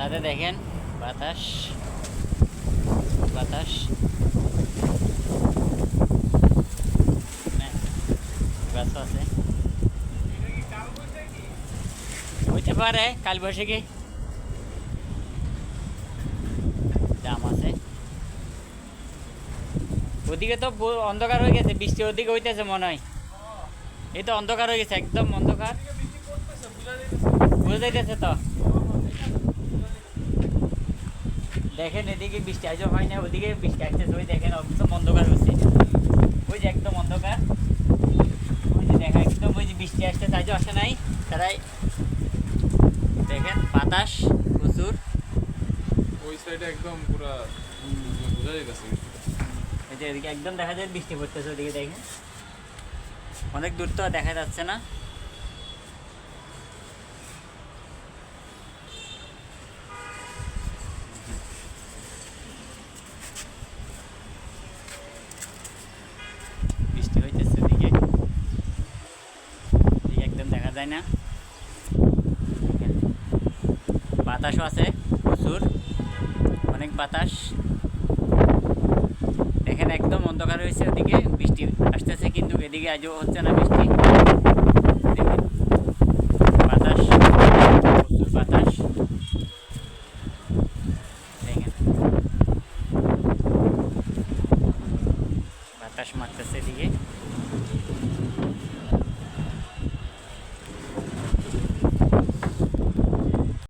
সাথে দেখেন বাতাস বাতাস গাছ আছে, হইতে পারে কাল বৈশাখী দাম আছে। ওদিকে তো অন্ধকার হয়ে গেছে, বৃষ্টি ওদিকে হইতেছে মনে হয়। এই তো অন্ধকার হয়ে গেছে, একদম অন্ধকার বুঝে যাইতেছে তো। দেখেন এদিকে বৃষ্টি আজও হয় না, ওদিকে বৃষ্টি আসতেছে। ওই দেখেন একদম অন্ধকার হচ্ছে, ওই যে একদম অন্ধকার। ওই যে দেখা একদম, ওই যে বৃষ্টি আসতেছে আজও আসে নাই। তারাই দেখেন বাতাস প্রচুর, ওই সাইডে একদম পুরা বোঝা যাইতেছে। এই যে এদিকে একদম দেখা যায় বৃষ্টি পড়তেছে। ওদিকে দেখেন অনেক দূর তো দেখা যাচ্ছে না। বৃষ্টি হইতেছে ওদিকে, এদিকে একদম দেখা যায় না। বাতাসও আছে প্রচুর, অনেক বাতাস। দেখেন একদম অন্ধকার হয়েছে, ওদিকে বৃষ্টি আসতেছে কিন্তু এদিকে আজও হচ্ছে না বৃষ্টি। দেখেন বাতাস, প্রচুর বাতাস। দেখেন বাতাস মারতেছে এদিকে।